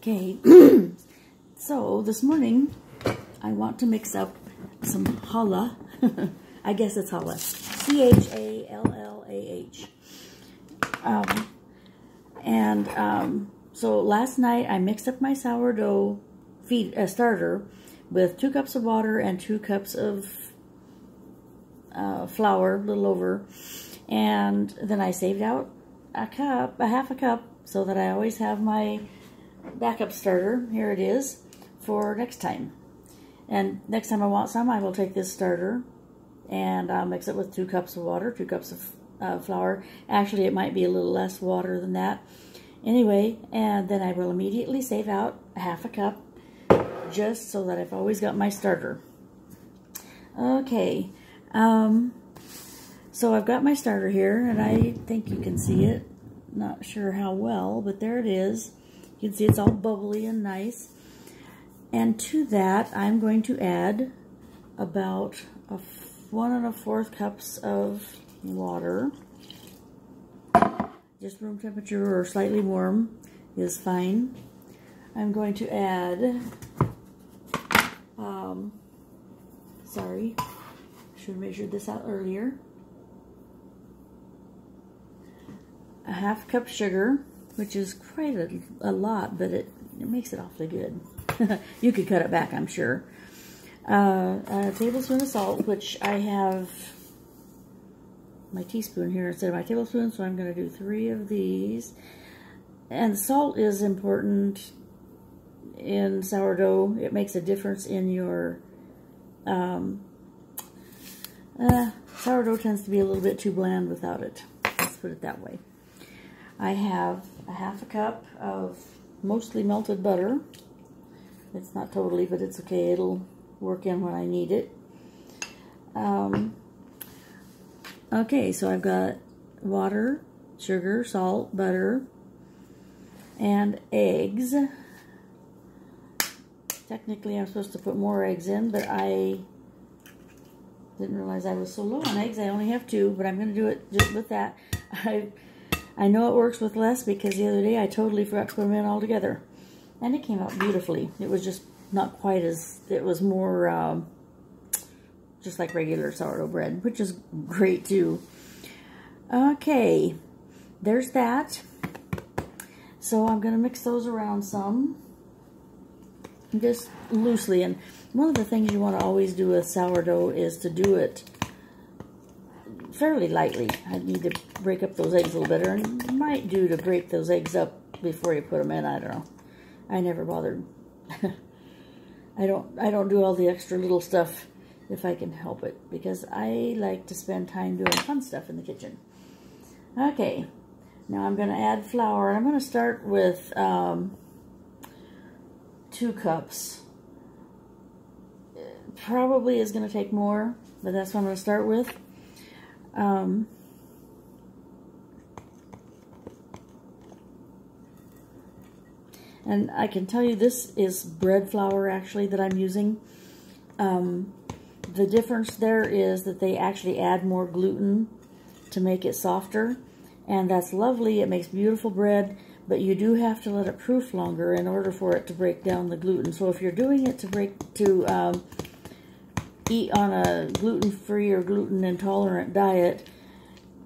Okay, so this morning I want to mix up some challah. I guess it's challah. C-H-A-L-L-A-H. So last night I mixed up my sourdough starter with 2 cups of water and 2 cups of flour, a little over. And then I saved out a half a cup, so that I always have my backup starter. Here it is for next time. And next time I want some, I will take this starter and I'll mix it with 2 cups of water, 2 cups of flour. Actually, it might be a little less water than that. Anyway, and then I will immediately save out a half a cup, just so that I've always got my starter. Okay, so I've got my starter here, and I think you can see it. Not sure how well, but there it is. You can see it's all bubbly and nice. And to that, I'm going to add about 1 1/4 cups of water. Just room temperature or slightly warm is fine. I'm going to add, sorry, should have measured this out earlier. A half cup sugar, which is quite a lot, but it makes it awfully good. You could cut it back, I'm sure. A tablespoon of salt, which I have my teaspoon here instead of my tablespoon, so I'm going to do 3 of these. And salt is important in sourdough. It makes a difference in your sourdough tends to be a little bit too bland without it. Let's put it that way. I have a half a cup of mostly melted butter. It's not totally, but it's okay. It'll work in when I need it. Okay, so I've got water, sugar, salt, butter, and eggs. Technically, I'm supposed to put more eggs in, but I didn't realize I was so low on eggs. I only have 2, but I'm going to do it just with that. I know it works with less, because the other day I totally forgot to put them in all together. And it came out beautifully. It was just not quite as, it was more just like regular sourdough bread, which is great too. Okay, there's that. So I'm going to mix those around some, just loosely. And one of the things you want to always do with sourdough is to do it fairly lightly. I need to break up those eggs a little better, and it might do to break those eggs up before you put them in. I don't know. I never bothered. I don't do all the extra little stuff if I can help it, because I like to spend time doing fun stuff in the kitchen. Okay, now I'm going to add flour. I'm going to start with 2 cups. Probably is going to take more, but that's what I'm going to start with. And I can tell you, this is bread flour actually that I'm using. The difference there is that they actually add more gluten to make it softer, and that's lovely. It makes beautiful bread, but you do have to let it proof longer in order for it to break down the gluten. So if you're doing it to eat on a gluten-free or gluten-intolerant diet,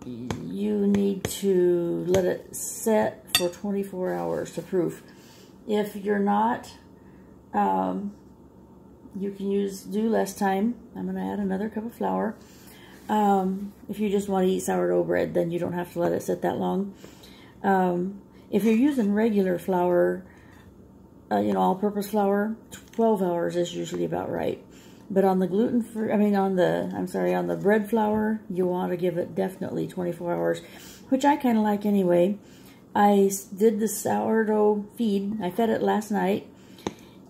you need to let it set for 24 hours to proof. If you're not, you can do less time. I'm going to add another cup of flour. If you just want to eat sourdough bread, then you don't have to let it sit that long. If you're using regular flour, all-purpose flour, 12 hours is usually about right. But on the gluten-free, on the bread flour, you want to give it definitely 24 hours, which I kind of like anyway. I did the sourdough feed. I fed it last night,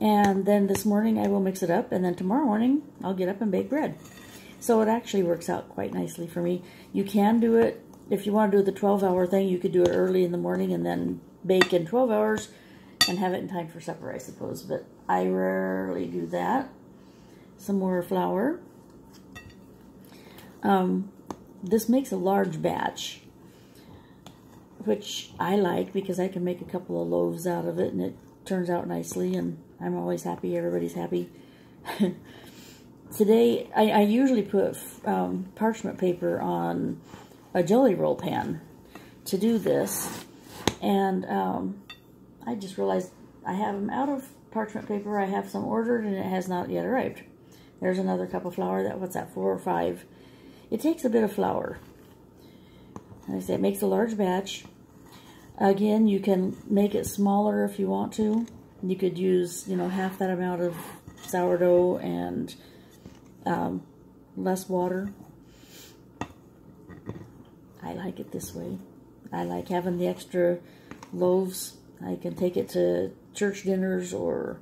and then this morning I will mix it up, and then tomorrow morning I'll get up and bake bread. So it actually works out quite nicely for me. You can do it, if you want to do the 12-hour thing, you could do it early in the morning and then bake in 12 hours and have it in time for supper, I suppose. But I rarely do that. Some more flour. This makes a large batch. which I like because I can make a couple of loaves out of it, and it turns out nicely, and I'm always happy. Everybody's happy. Today, I usually put parchment paper on a jelly roll pan to do this, and I just realized I have them out of parchment paper. I have some ordered, and it has not yet arrived. There's another cup of flour. What's that, 4 or 5? It takes a bit of flour. Like I said, it makes a large batch. Again, you can make it smaller if you want to. You could use, you know, half that amount of sourdough and less water. I like it this way. I like having the extra loaves. I can take it to church dinners, or,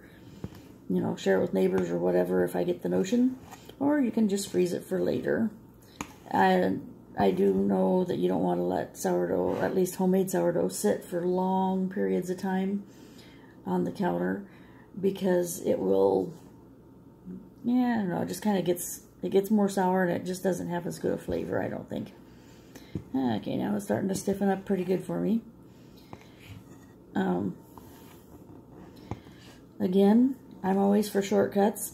you know, share it with neighbors or whatever if I get the notion. Or you can just freeze it for later. I do know that you don't want to let sourdough, at least homemade sourdough, sit for long periods of time on the counter, because it will, yeah, I don't know, it just kind of gets more sour, and it just doesn't have as good a flavor, I don't think. Okay, now it's starting to stiffen up pretty good for me. Again, I'm always for shortcuts.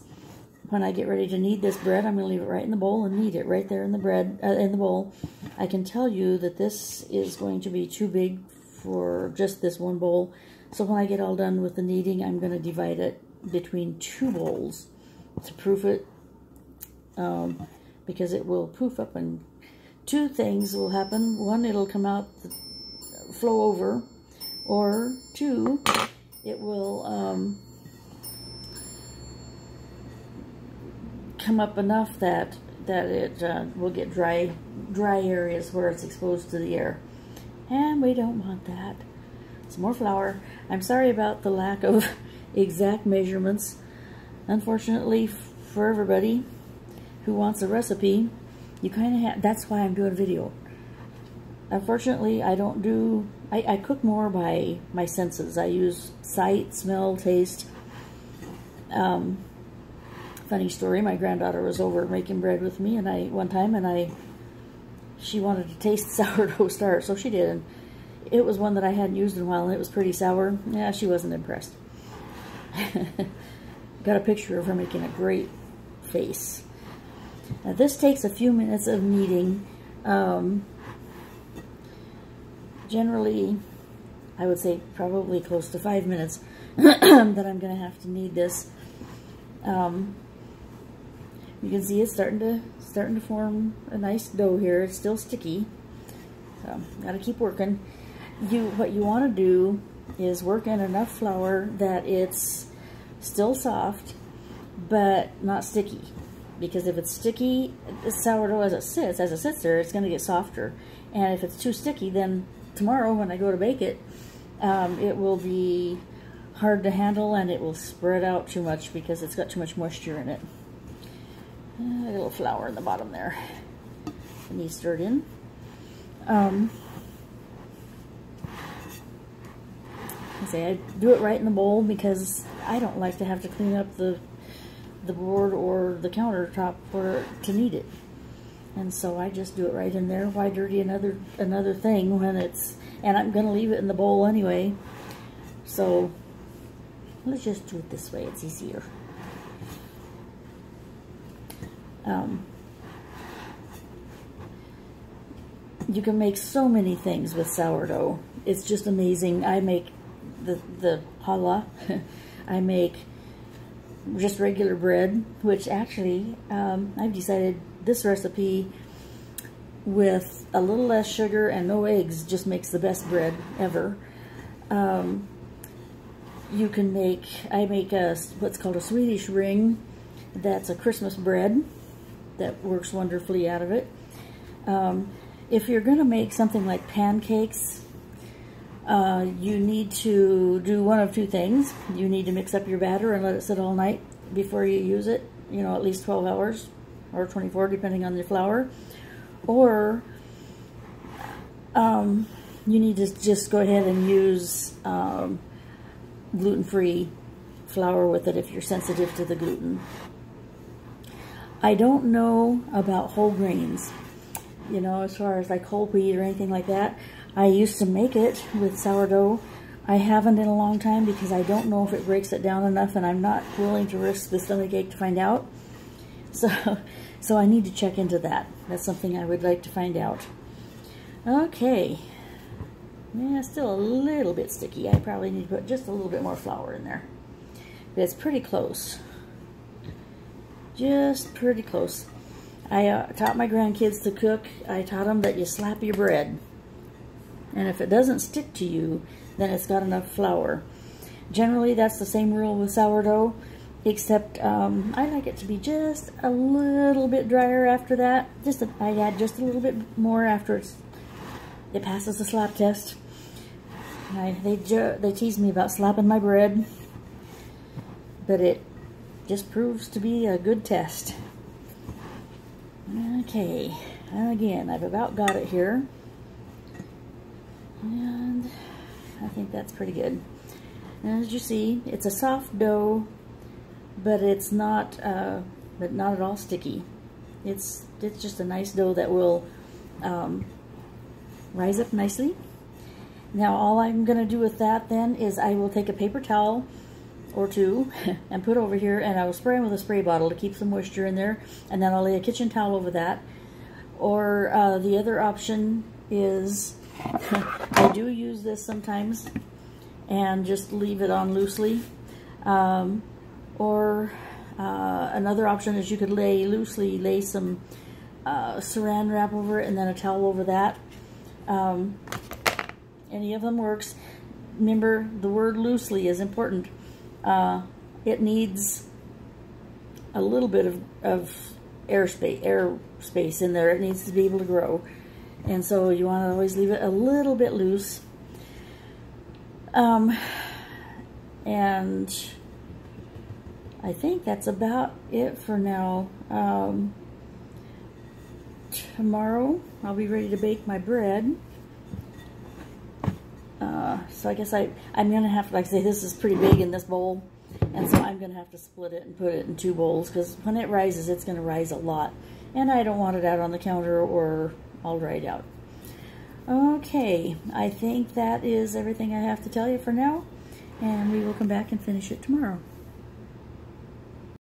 When I get ready to knead this bread, I'm going to leave it right in the bowl and knead it right there in the in the bowl. I can tell you that this is going to be too big for just this one bowl. So when I get all done with the kneading, I'm going to divide it between 2 bowls to proof it, because it will poof up, and 2 things will happen. 1, it'll come out, flow over, or 2, it will come up enough that it will get dry areas where it's exposed to the air, and we don't want that. Some more flour. I'm sorry about the lack of exact measurements. Unfortunately for everybody who wants a recipe, you kind of have, that's why I'm doing video. Unfortunately, I don't do, I cook more by my senses. I use sight, smell, taste. Funny story, my granddaughter was over making bread with me, and one time she wanted to taste sourdough starch, so she did, and it was one that I hadn't used in a while, and it was pretty sour. Yeah, she wasn't impressed. Got a picture of her making a great face. Now this takes a few minutes of kneading. Generally, I would say probably close to 5 minutes that I'm going to have to knead this. You can see it's starting to form a nice dough here. It's still sticky, so got to keep working. What you want to do is work in enough flour that it's still soft, but not sticky. Because if it's sticky, the sourdough as it sits there, it's going to get softer. And if it's too sticky, then tomorrow when I go to bake it, it will be hard to handle, and it will spread out too much because it's got too much moisture in it. A little flour in the bottom there. It needs stirred in. I do it right in the bowl because I don't like to have to clean up the board or the countertop to knead it, and so I just do it right in there. Why dirty another thing when it's, and I'm gonna leave it in the bowl anyway, so let's just do it this way. It's easier. You can make so many things with sourdough. It's just amazing. I make the challah. I make just regular bread, which actually I've decided this recipe with a little less sugar and no eggs just makes the best bread ever. You can make, I make what's called a Swedish ring. That's a Christmas bread that works wonderfully out of it. If you're going to make something like pancakes, you need to do one of 2 things. You need to mix up your batter and let it sit all night before you use it, you know, at least 12 hours or 24 depending on your flour. Or you need to just go ahead and use gluten-free flour with it if you're sensitive to the gluten. I don't know about whole grains, you know, as far as like whole wheat or anything like that. I used to make it with sourdough. I haven't in a long time because I don't know if it breaks it down enough, and I'm not willing to risk the stomach ache to find out. So I need to check into that. That's something I would like to find out. Okay. Yeah, still a little bit sticky. I probably need to put just a little bit more flour in there. But it's pretty close. Just pretty close. I taught my grandkids to cook. I taught them that you slap your bread. And if it doesn't stick to you, then it's got enough flour. Generally, that's the same rule with sourdough, except I like it to be just a little bit drier after that. I add just a little bit more after it passes the slap test. They tease me about slapping my bread, but it just proves to be a good test. Okay, again, I've about got it here, and I think that's pretty good. And as you see, it's a soft dough, but it's not, but not at all sticky. It's just a nice dough that will rise up nicely. Now all I'm going to do with that then is I will take a paper towel or two and put over here, and I will spray them with a spray bottle to keep some moisture in there, and then I'll lay a kitchen towel over that. Or the other option is I do use this sometimes and just leave it on loosely. Or another option is you could lay some saran wrap over it and then a towel over that. Any of them works. Remember, the word loosely is important. It needs a little bit of air space in there. It needs to be able to grow. And so you want to always leave it a little bit loose. And I think that's about it for now. Tomorrow I'll be ready to bake my bread. So I guess I'm going to have to, like I say, this is pretty big in this bowl. And so I'm going to have to split it and put it in 2 bowls, because when it rises, it's going to rise a lot. And I don't want it out on the counter or all dried out. Okay, I think that is everything I have to tell you for now. And we will come back and finish it tomorrow.